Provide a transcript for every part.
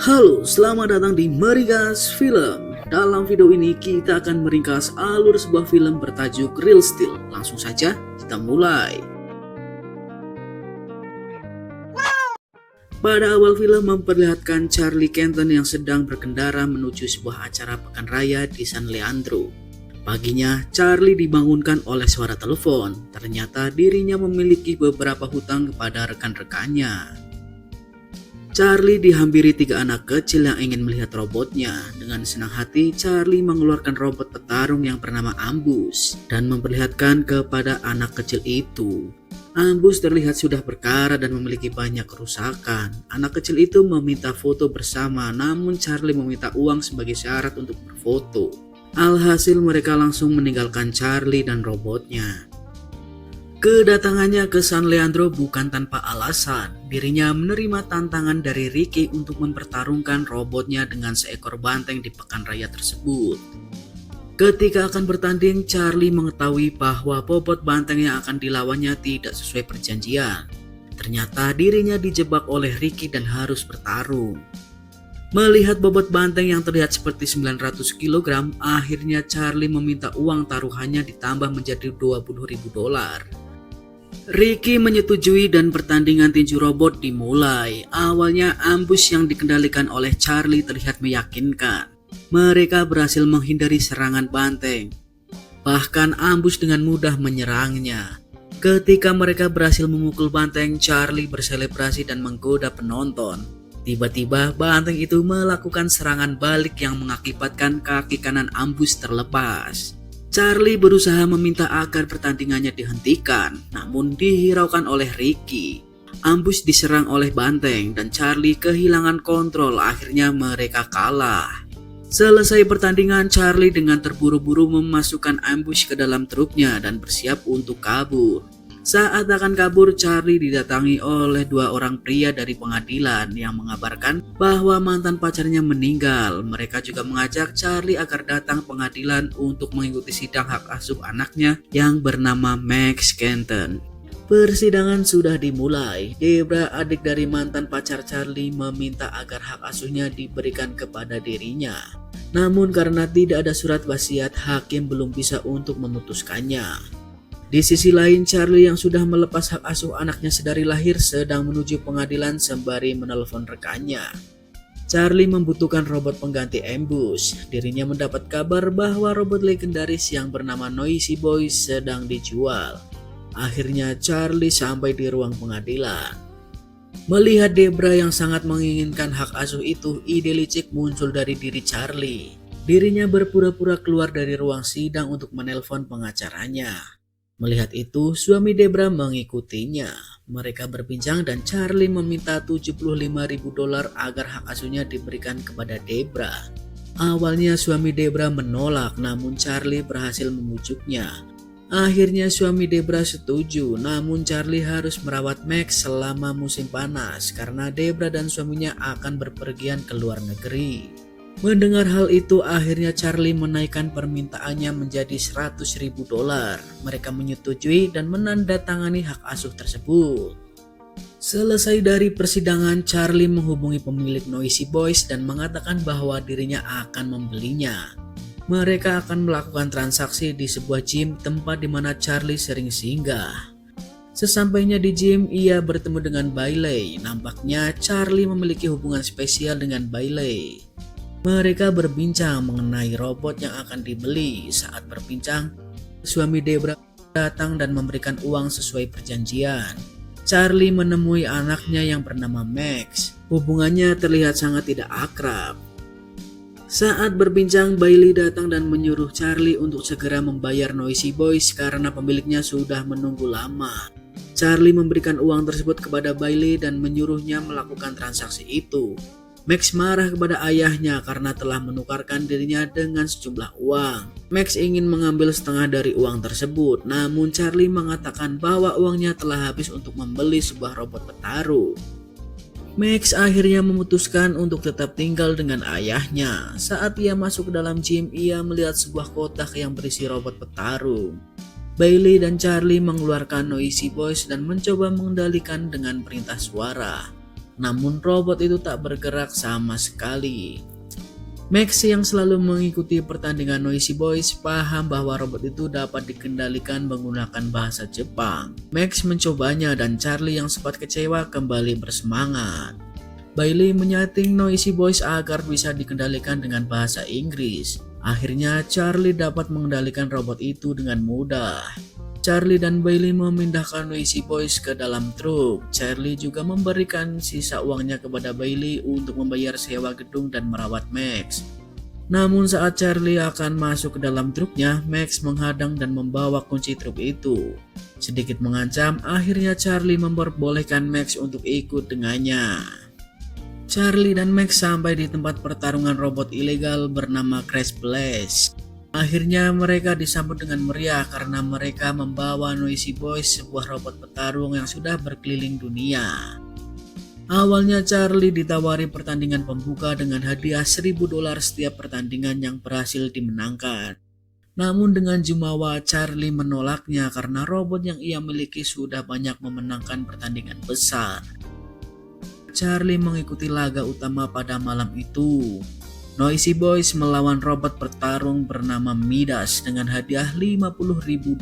Halo, selamat datang di Meringkas Film. Dalam video ini kita akan meringkas alur sebuah film bertajuk Real Steel. Langsung saja kita mulai. Pada awal film memperlihatkan Charlie Kenton yang sedang berkendara menuju sebuah acara pekan raya di San Leandro. Paginya, Charlie dibangunkan oleh suara telepon. Ternyata dirinya memiliki beberapa hutang kepada rekan-rekannya. Charlie dihampiri 3 anak kecil yang ingin melihat robotnya. Dengan senang hati, Charlie mengeluarkan robot petarung yang bernama Ambus dan memperlihatkan kepada anak kecil itu. Ambus terlihat sudah berkarat dan memiliki banyak kerusakan. Anak kecil itu meminta foto bersama, namun Charlie meminta uang sebagai syarat untuk berfoto. Alhasil mereka langsung meninggalkan Charlie dan robotnya. Kedatangannya ke San Leandro bukan tanpa alasan. Dirinya menerima tantangan dari Ricky untuk mempertarungkan robotnya dengan seekor banteng di pekan raya tersebut. Ketika akan bertanding, Charlie mengetahui bahwa bobot banteng yang akan dilawannya tidak sesuai perjanjian. Ternyata dirinya dijebak oleh Ricky dan harus bertarung. Melihat bobot banteng yang terlihat seperti 900 kg, akhirnya Charlie meminta uang taruhannya ditambah menjadi $20.000. Ricky menyetujui dan pertandingan tinju robot dimulai. Awalnya Ambus yang dikendalikan oleh Charlie terlihat meyakinkan. Mereka berhasil menghindari serangan banteng. Bahkan Ambus dengan mudah menyerangnya. Ketika mereka berhasil memukul banteng, Charlie berselebrasi dan menggoda penonton. Tiba-tiba banteng itu melakukan serangan balik yang mengakibatkan kaki kanan Ambus terlepas. Charlie berusaha meminta agar pertandingannya dihentikan, namun dihiraukan oleh Ricky. Ambus diserang oleh banteng dan Charlie kehilangan kontrol, akhirnya mereka kalah. Selesai pertandingan, Charlie dengan terburu-buru memasukkan Ambus ke dalam truknya dan bersiap untuk kabur. Saat akan kabur, Charlie didatangi oleh 2 orang pria dari pengadilan yang mengabarkan bahwa mantan pacarnya meninggal. Mereka juga mengajak Charlie agar datang pengadilan untuk mengikuti sidang hak asuh anaknya yang bernama Max Kenton. Persidangan sudah dimulai. Debra, adik dari mantan pacar Charlie, meminta agar hak asuhnya diberikan kepada dirinya. Namun karena tidak ada surat wasiat, hakim belum bisa untuk memutuskannya. Di sisi lain, Charlie yang sudah melepas hak asuh anaknya sedari lahir sedang menuju pengadilan sembari menelpon rekannya. Charlie membutuhkan robot pengganti Ambus. Dirinya mendapat kabar bahwa robot legendaris yang bernama Noisy Boy sedang dijual. Akhirnya Charlie sampai di ruang pengadilan. Melihat Debra yang sangat menginginkan hak asuh itu, ide licik muncul dari diri Charlie. Dirinya berpura-pura keluar dari ruang sidang untuk menelpon pengacaranya. Melihat itu, suami Debra mengikutinya. Mereka berbincang dan Charlie meminta $75.000 agar hak asuhnya diberikan kepada Debra. Awalnya suami Debra menolak, namun Charlie berhasil membujuknya. Akhirnya suami Debra setuju, namun Charlie harus merawat Max selama musim panas karena Debra dan suaminya akan berpergian ke luar negeri. Mendengar hal itu, akhirnya Charlie menaikkan permintaannya menjadi $100.000. Mereka menyetujui dan menandatangani hak asuh tersebut. Selesai dari persidangan, Charlie menghubungi pemilik Noisy Boys dan mengatakan bahwa dirinya akan membelinya. Mereka akan melakukan transaksi di sebuah gym, tempat di mana Charlie sering singgah. Sesampainya di gym, ia bertemu dengan Bailey. Nampaknya Charlie memiliki hubungan spesial dengan Bailey. Mereka berbincang mengenai robot yang akan dibeli. Saat berbincang, suami Debra datang dan memberikan uang sesuai perjanjian. Charlie menemui anaknya yang bernama Max. Hubungannya terlihat sangat tidak akrab. Saat berbincang, Bailey datang dan menyuruh Charlie untuk segera membayar Noisy Boys karena pemiliknya sudah menunggu lama. Charlie memberikan uang tersebut kepada Bailey dan menyuruhnya melakukan transaksi itu. Max marah kepada ayahnya karena telah menukarkan dirinya dengan sejumlah uang. Max ingin mengambil setengah dari uang tersebut, namun Charlie mengatakan bahwa uangnya telah habis untuk membeli sebuah robot petarung. Max akhirnya memutuskan untuk tetap tinggal dengan ayahnya. Saat ia masuk ke dalam gym, ia melihat sebuah kotak yang berisi robot petarung. Bailey dan Charlie mengeluarkan Noisy Boys dan mencoba mengendalikan dengan perintah suara. namun robot itu tak bergerak sama sekali. Max yang selalu mengikuti pertandingan Noisy Boys paham bahwa robot itu dapat dikendalikan menggunakan bahasa Jepang. Max mencobanya dan Charlie yang sempat kecewa kembali bersemangat. Bailey menyating Noisy Boys agar bisa dikendalikan dengan bahasa Inggris. Akhirnya Charlie dapat mengendalikan robot itu dengan mudah. Charlie dan Bailey memindahkan Noisy Boys ke dalam truk. Charlie juga memberikan sisa uangnya kepada Bailey untuk membayar sewa gedung dan merawat Max. Namun saat Charlie akan masuk ke dalam truknya, Max menghadang dan membawa kunci truk itu. Sedikit mengancam, akhirnya Charlie memperbolehkan Max untuk ikut dengannya. Charlie dan Max sampai di tempat pertarungan robot ilegal bernama Crash Blast. Akhirnya mereka disambut dengan meriah karena mereka membawa Noisy Boys, sebuah robot petarung yang sudah berkeliling dunia. Awalnya Charlie ditawari pertandingan pembuka dengan hadiah $1.000 setiap pertandingan yang berhasil dimenangkan. Namun dengan jumawa Charlie menolaknya karena robot yang ia miliki sudah banyak memenangkan pertandingan besar. Charlie mengikuti laga utama pada malam itu. Noisy Boys melawan robot petarung bernama Midas dengan hadiah $50.000.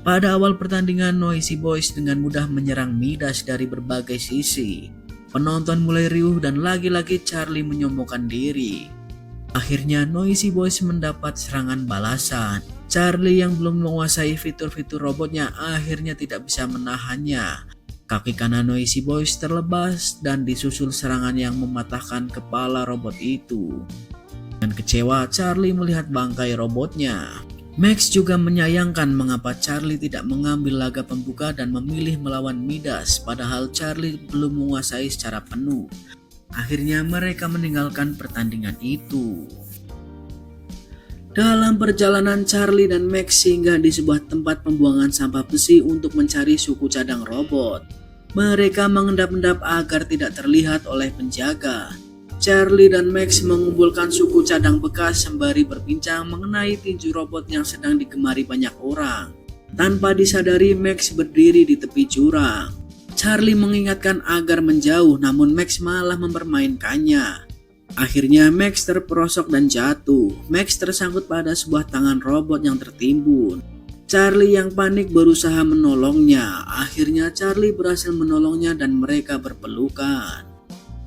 Pada awal pertandingan, Noisy Boys dengan mudah menyerang Midas dari berbagai sisi. Penonton mulai riuh dan lagi-lagi Charlie menyombongkan diri. Akhirnya Noisy Boys mendapat serangan balasan. Charlie yang belum menguasai fitur-fitur robotnya akhirnya tidak bisa menahannya. Kaki kanan Noisy Boys terlepas dan disusul serangan yang mematahkan kepala robot itu. Dengan kecewa, Charlie melihat bangkai robotnya. Max juga menyayangkan mengapa Charlie tidak mengambil laga pembuka dan memilih melawan Midas, padahal Charlie belum menguasai secara penuh. Akhirnya mereka meninggalkan pertandingan itu. Dalam perjalanan Charlie dan Max singgah di sebuah tempat pembuangan sampah besi untuk mencari suku cadang robot. Mereka mengendap-endap agar tidak terlihat oleh penjaga. Charlie dan Max mengumpulkan suku cadang bekas sembari berbincang mengenai tinju robot yang sedang digemari banyak orang. Tanpa disadari, Max berdiri di tepi jurang. Charlie mengingatkan agar menjauh, namun Max malah mempermainkannya. Akhirnya Max terperosok dan jatuh. Max tersangkut pada sebuah tangan robot yang tertimbun. Charlie yang panik berusaha menolongnya. Akhirnya Charlie berhasil menolongnya dan mereka berpelukan.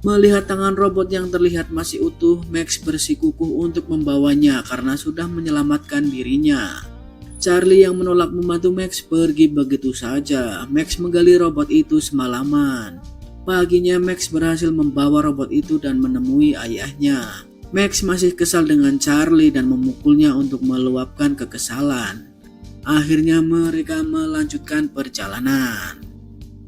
Melihat tangan robot yang terlihat masih utuh, Max bersikukuh untuk membawanya karena sudah menyelamatkan dirinya. Charlie yang menolak membantu Max pergi begitu saja. Max menggali robot itu semalaman. Paginya Max berhasil membawa robot itu dan menemui ayahnya. Max masih kesal dengan Charlie dan memukulnya untuk meluapkan kekesalan. Akhirnya mereka melanjutkan perjalanan.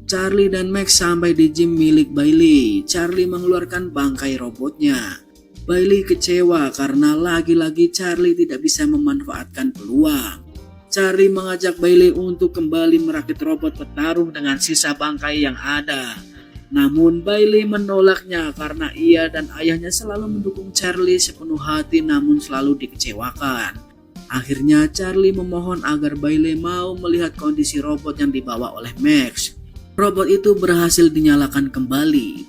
Charlie dan Max sampai di gym milik Bailey. Charlie mengeluarkan bangkai robotnya. Bailey kecewa karena lagi-lagi Charlie tidak bisa memanfaatkan peluang. Charlie mengajak Bailey untuk kembali merakit robot petarung dengan sisa bangkai yang ada. Namun Bailey menolaknya karena ia dan ayahnya selalu mendukung Charlie sepenuh hati namun selalu dikecewakan. Akhirnya Charlie memohon agar Bailey mau melihat kondisi robot yang dibawa oleh Max. Robot itu berhasil dinyalakan kembali.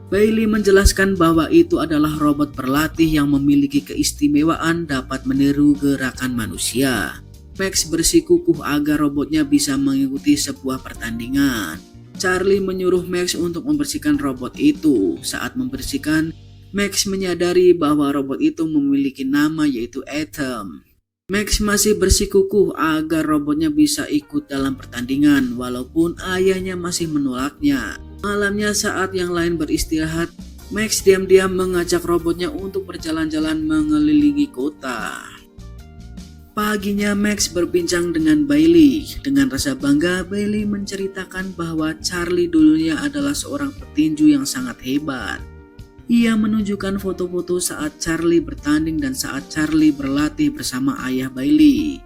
Bailey menjelaskan bahwa itu adalah robot berlatih yang memiliki keistimewaan dapat meniru gerakan manusia. Max bersikukuh agar robotnya bisa mengikuti sebuah pertandingan. Charlie menyuruh Max untuk membersihkan robot itu. Saat membersihkan, Max menyadari bahwa robot itu memiliki nama yaitu Atom. Max masih bersikukuh agar robotnya bisa ikut dalam pertandingan walaupun ayahnya masih menolaknya. Malamnya saat yang lain beristirahat, Max diam-diam mengajak robotnya untuk berjalan-jalan mengelilingi kota. Paginya Max berbincang dengan Bailey. Dengan rasa bangga, Bailey menceritakan bahwa Charlie dulunya adalah seorang petinju yang sangat hebat. Ia menunjukkan foto-foto saat Charlie bertanding dan saat Charlie berlatih bersama ayah Bailey.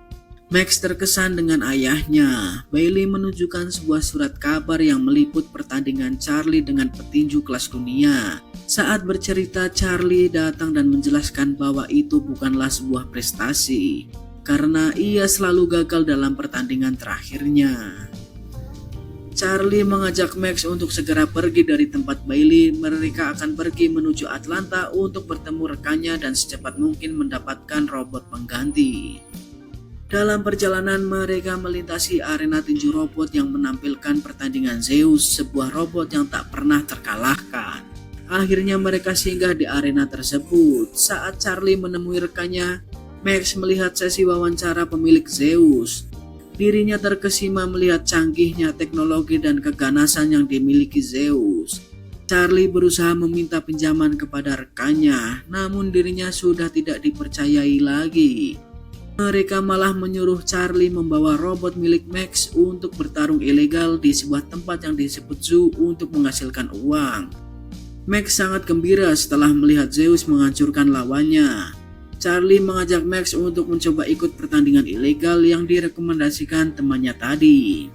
Max terkesan dengan ayahnya. Bailey menunjukkan sebuah surat kabar yang meliput pertandingan Charlie dengan petinju kelas dunia. Saat bercerita, Charlie datang dan menjelaskan bahwa itu bukanlah sebuah prestasi, karena ia selalu gagal dalam pertandingan terakhirnya. Charlie mengajak Max untuk segera pergi dari tempat Bailey. Mereka akan pergi menuju Atlanta untuk bertemu rekannya dan secepat mungkin mendapatkan robot pengganti. Dalam perjalanan mereka melintasi arena tinju robot yang menampilkan pertandingan Zeus, sebuah robot yang tak pernah terkalahkan. Akhirnya mereka singgah di arena tersebut. Saat Charlie menemui rekannya, Max melihat sesi wawancara pemilik Zeus. Dirinya terkesima melihat canggihnya teknologi dan keganasan yang dimiliki Zeus. Charlie berusaha meminta pinjaman kepada rekannya, namun dirinya sudah tidak dipercayai lagi. Mereka malah menyuruh Charlie membawa robot milik Max untuk bertarung ilegal di sebuah tempat yang disebut zoo untuk menghasilkan uang. Max sangat gembira setelah melihat Zeus menghancurkan lawannya. Charlie mengajak Max untuk mencoba ikut pertandingan ilegal yang direkomendasikan temannya tadi.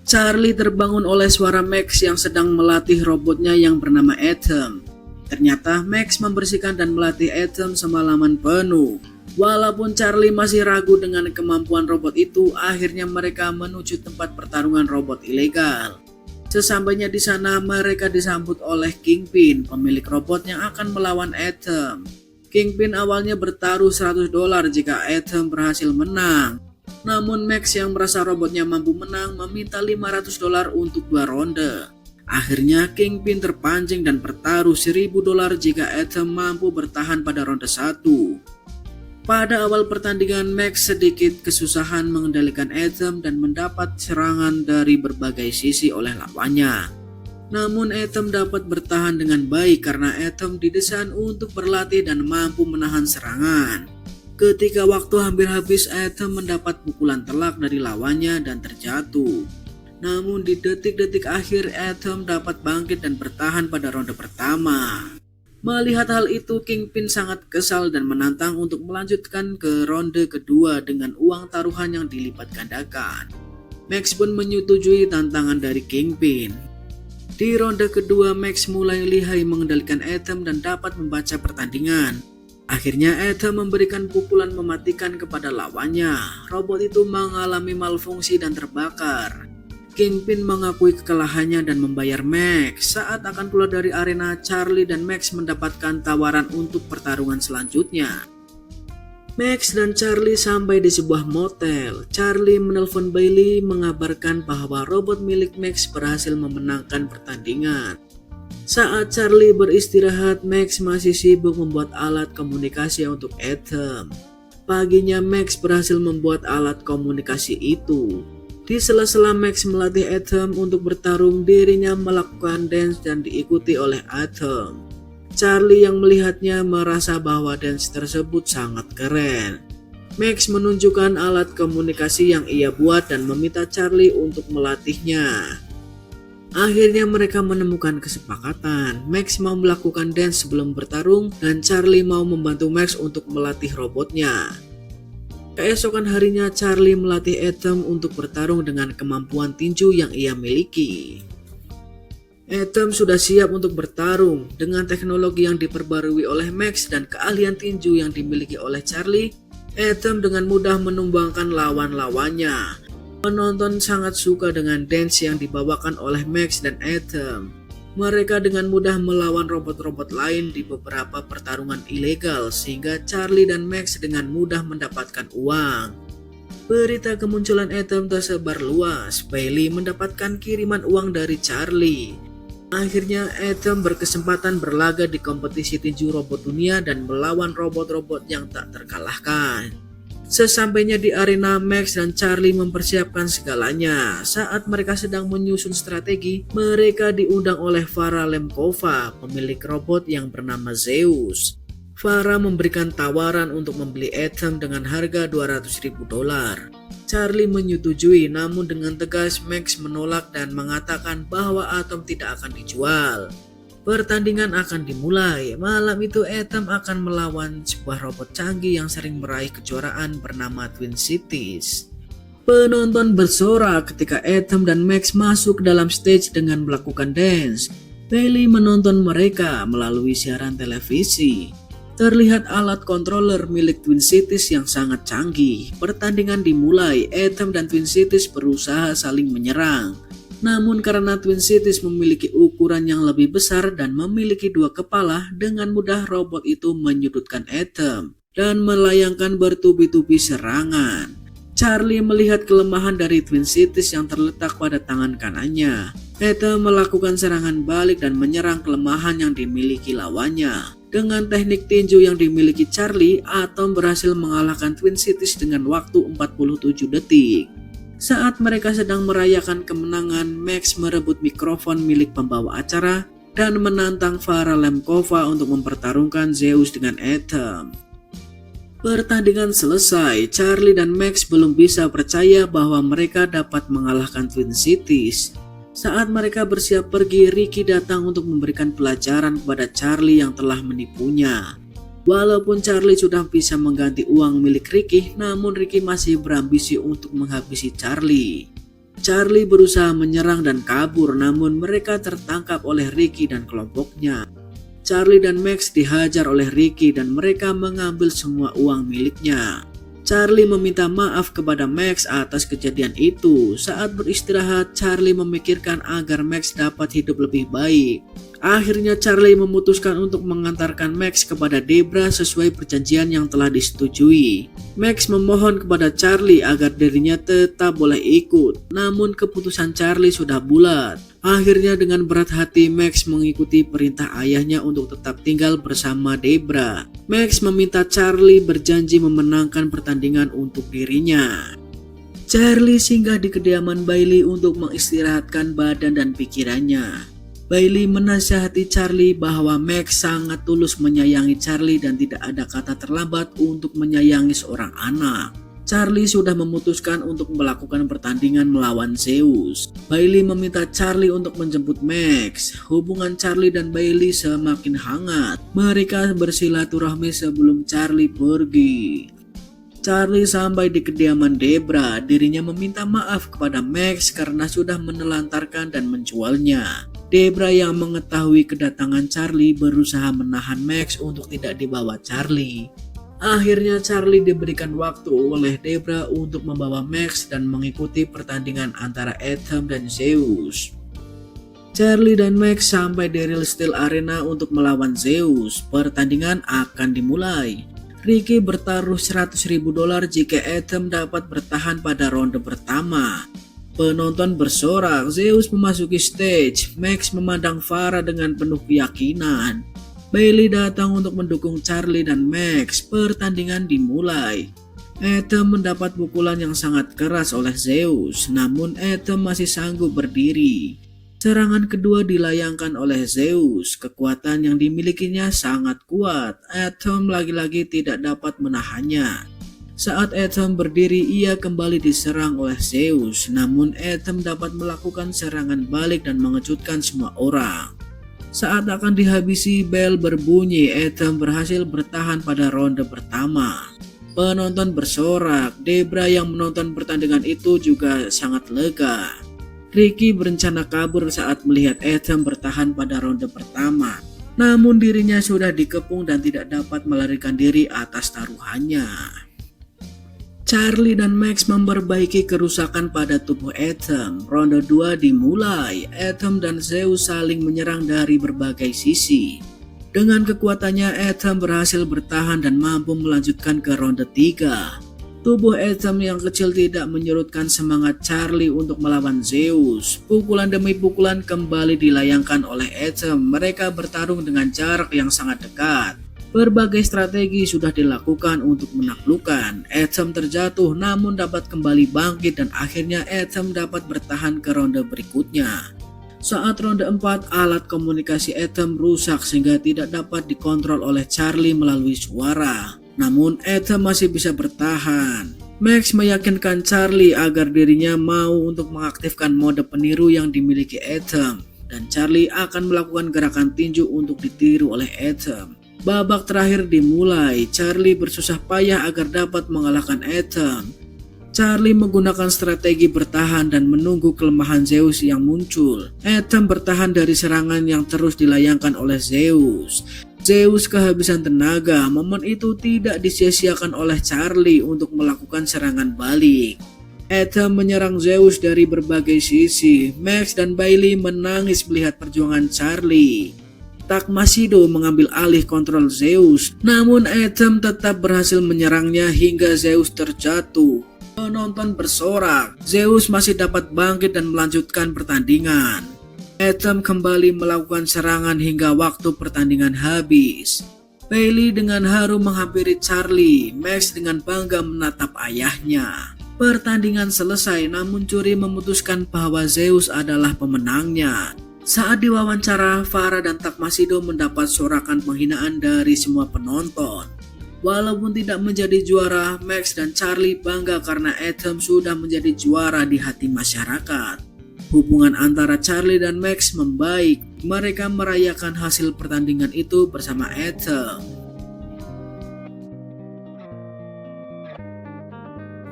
Charlie terbangun oleh suara Max yang sedang melatih robotnya yang bernama Atom. Ternyata Max membersihkan dan melatih Atom semalaman penuh. Walaupun Charlie masih ragu dengan kemampuan robot itu, akhirnya mereka menuju tempat pertarungan robot ilegal. Sesampainya di sana, mereka disambut oleh Kingpin, pemilik robot yang akan melawan Atom. Kingpin awalnya bertaruh $100 jika Atom berhasil menang. Namun Max yang merasa robotnya mampu menang meminta $500 untuk 2 ronde. Akhirnya Kingpin terpancing dan bertaruh $1.000 jika Atom mampu bertahan pada ronde 1. Pada awal pertandingan, Max sedikit kesusahan mengendalikan Atom dan mendapat serangan dari berbagai sisi oleh lawannya. Namun Atom dapat bertahan dengan baik karena Atom didesain untuk berlatih dan mampu menahan serangan. Ketika waktu hampir habis, Atom mendapat pukulan telak dari lawannya dan terjatuh. Namun di detik-detik akhir, Atom dapat bangkit dan bertahan pada ronde pertama. Melihat hal itu, Kingpin sangat kesal dan menantang untuk melanjutkan ke ronde kedua dengan uang taruhan yang dilipat gandakan. Max pun menyetujui tantangan dari Kingpin. Di ronde kedua, Max mulai lihai mengendalikan Atom dan dapat membaca pertandingan. Akhirnya Atom memberikan pukulan mematikan kepada lawannya. Robot itu mengalami malfungsi dan terbakar. Kingpin mengakui kekalahannya dan membayar Max. Saat akan keluar dari arena, Charlie dan Max mendapatkan tawaran untuk pertarungan selanjutnya. Max dan Charlie sampai di sebuah motel. Charlie menelpon Bailey mengabarkan bahwa robot milik Max berhasil memenangkan pertandingan. Saat Charlie beristirahat, Max masih sibuk membuat alat komunikasi untuk Atom. Paginya Max berhasil membuat alat komunikasi itu. Di sela-sela Max melatih Atom untuk bertarung, dirinya melakukan dance dan diikuti oleh Atom. Charlie yang melihatnya merasa bahwa dance tersebut sangat keren. Max menunjukkan alat komunikasi yang ia buat dan meminta Charlie untuk melatihnya. Akhirnya mereka menemukan kesepakatan. Max mau melakukan dance sebelum bertarung dan Charlie mau membantu Max untuk melatih robotnya. Keesokan harinya, Charlie melatih Atom untuk bertarung dengan kemampuan tinju yang ia miliki. Atom sudah siap untuk bertarung. Dengan teknologi yang diperbarui oleh Max dan keahlian tinju yang dimiliki oleh Charlie, Atom dengan mudah menumbangkan lawan-lawannya. Penonton sangat suka dengan dance yang dibawakan oleh Max dan Atom. Mereka dengan mudah melawan robot-robot lain di beberapa pertarungan ilegal sehingga Charlie dan Max dengan mudah mendapatkan uang. Berita kemunculan Atom tersebar luas. Bailey mendapatkan kiriman uang dari Charlie. Akhirnya Atom berkesempatan berlaga di kompetisi tinju robot dunia dan melawan robot-robot yang tak terkalahkan. Sesampainya di arena, Max dan Charlie mempersiapkan segalanya. Saat mereka sedang menyusun strategi, mereka diundang oleh Farah Lemkova, pemilik robot yang bernama Zeus. Farah memberikan tawaran untuk membeli Atom dengan harga $200.000. Charlie menyetujui, namun dengan tegas Max menolak dan mengatakan bahwa Atom tidak akan dijual. Pertandingan akan dimulai. Malam itu Atom akan melawan sebuah robot canggih yang sering meraih kejuaraan bernama Twin Cities. Penonton bersorak ketika Atom dan Max masuk dalam stage dengan melakukan dance. Bailey menonton mereka melalui siaran televisi. Terlihat alat controller milik Twin Cities yang sangat canggih. Pertandingan dimulai, Atom dan Twin Cities berusaha saling menyerang. Namun karena Twin Cities memiliki ukuran yang lebih besar dan memiliki dua kepala, dengan mudah robot itu menyudutkan Atom dan melayangkan bertubi-tubi serangan. Charlie melihat kelemahan dari Twin Cities yang terletak pada tangan kanannya. Atom melakukan serangan balik dan menyerang kelemahan yang dimiliki lawannya. Dengan teknik tinju yang dimiliki Charlie, Atom berhasil mengalahkan Twin Cities dengan waktu 47 detik. Saat mereka sedang merayakan kemenangan, Max merebut mikrofon milik pembawa acara dan menantang Farah Lemkova untuk mempertarungkan Zeus dengan Atom. Pertandingan selesai, Charlie dan Max belum bisa percaya bahwa mereka dapat mengalahkan Twin Cities. Saat mereka bersiap pergi, Ricky datang untuk memberikan pelajaran kepada Charlie yang telah menipunya. Walaupun Charlie sudah bisa mengganti uang milik Ricky, namun Ricky masih berambisi untuk menghabisi Charlie. Charlie berusaha menyerang dan kabur, namun mereka tertangkap oleh Ricky dan kelompoknya. Charlie dan Max dihajar oleh Ricky dan mereka mengambil semua uang miliknya. Charlie meminta maaf kepada Max atas kejadian itu. Saat beristirahat, Charlie memikirkan agar Max dapat hidup lebih baik. Akhirnya Charlie memutuskan untuk mengantarkan Max kepada Debra sesuai perjanjian yang telah disetujui. Max memohon kepada Charlie agar dirinya tetap boleh ikut, namun keputusan Charlie sudah bulat. Akhirnya dengan berat hati Max mengikuti perintah ayahnya untuk tetap tinggal bersama Debra. Max meminta Charlie berjanji memenangkan pertandingan untuk dirinya. Charlie singgah di kediaman Bailey untuk mengistirahatkan badan dan pikirannya. Bailey menasihati Charlie bahwa Max sangat tulus menyayangi Charlie dan tidak ada kata terlambat untuk menyayangi seorang anak. Charlie sudah memutuskan untuk melakukan pertandingan melawan Zeus. Bailey meminta Charlie untuk menjemput Max. Hubungan Charlie dan Bailey semakin hangat. Mereka bersilaturahmi sebelum Charlie pergi. Charlie sampai di kediaman Debra. Dirinya meminta maaf kepada Max karena sudah menelantarkan dan menjualnya. Debra yang mengetahui kedatangan Charlie berusaha menahan Max untuk tidak dibawa Charlie. Akhirnya Charlie diberikan waktu oleh Debra untuk membawa Max dan mengikuti pertandingan antara Atom dan Zeus. Charlie dan Max sampai di Real Steel Arena untuk melawan Zeus. Pertandingan akan dimulai. Ricky bertaruh $100.000 jika Atom dapat bertahan pada ronde pertama. Penonton bersorak, Zeus memasuki stage, Max memandang Farah dengan penuh keyakinan. Bailey datang untuk mendukung Charlie dan Max. Pertandingan dimulai. Atom mendapat pukulan yang sangat keras oleh Zeus, namun Atom masih sanggup berdiri. Serangan kedua dilayangkan oleh Zeus. Kekuatan yang dimilikinya sangat kuat. Atom lagi-lagi tidak dapat menahannya. Saat Atom berdiri, ia kembali diserang oleh Zeus, namun Atom dapat melakukan serangan balik dan mengejutkan semua orang. Saat akan dihabisi, bel berbunyi. Atom berhasil bertahan pada ronde pertama. Penonton bersorak. Debra yang menonton pertandingan itu juga sangat lega. Ricky berencana kabur saat melihat Atom bertahan pada ronde pertama. Namun dirinya sudah dikepung dan tidak dapat melarikan diri atas taruhannya. Charlie dan Max memperbaiki kerusakan pada tubuh Atom. Ronde 2 dimulai. Atom dan Zeus saling menyerang dari berbagai sisi. Dengan kekuatannya, Atom berhasil bertahan dan mampu melanjutkan ke ronde 3. Tubuh Atom yang kecil tidak menyurutkan semangat Charlie untuk melawan Zeus. Pukulan demi pukulan kembali dilayangkan oleh Atom. Mereka bertarung dengan jarak yang sangat dekat. Berbagai strategi sudah dilakukan untuk menaklukkan. Atom terjatuh namun dapat kembali bangkit dan akhirnya Atom dapat bertahan ke ronde berikutnya. Saat ronde 4, alat komunikasi Atom rusak sehingga tidak dapat dikontrol oleh Charlie melalui suara. Namun Atom masih bisa bertahan. Max meyakinkan Charlie agar dirinya mau untuk mengaktifkan mode peniru yang dimiliki Atom. Dan Charlie akan melakukan gerakan tinju untuk ditiru oleh Atom. Babak terakhir dimulai. Charlie bersusah payah agar dapat mengalahkan Atom. Charlie menggunakan strategi bertahan dan menunggu kelemahan Zeus yang muncul. Atom bertahan dari serangan yang terus dilayangkan oleh Zeus. Zeus kehabisan tenaga. Momen itu tidak disia-siakan oleh Charlie untuk melakukan serangan balik. Atom menyerang Zeus dari berbagai sisi. Max dan Bailey menangis melihat perjuangan Charlie. Takmasido mengambil alih kontrol Zeus, namun Atom tetap berhasil menyerangnya hingga Zeus terjatuh. Penonton bersorak, Zeus masih dapat bangkit dan melanjutkan pertandingan. Atom kembali melakukan serangan hingga waktu pertandingan habis. Bailey dengan haru menghampiri Charlie, Max dengan bangga menatap ayahnya. Pertandingan selesai, namun juri memutuskan bahwa Zeus adalah pemenangnya. Saat diwawancara, Farah dan Takmasido mendapat sorakan penghinaan dari semua penonton. Walaupun tidak menjadi juara, Max dan Charlie bangga karena Atom sudah menjadi juara di hati masyarakat. Hubungan antara Charlie dan Max membaik. Mereka merayakan hasil pertandingan itu bersama Atom.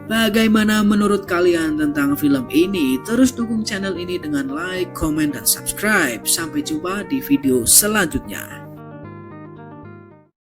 Bagaimana menurut kalian tentang film ini? Terus dukung channel ini dengan like, komen, dan subscribe. Sampai jumpa di video selanjutnya.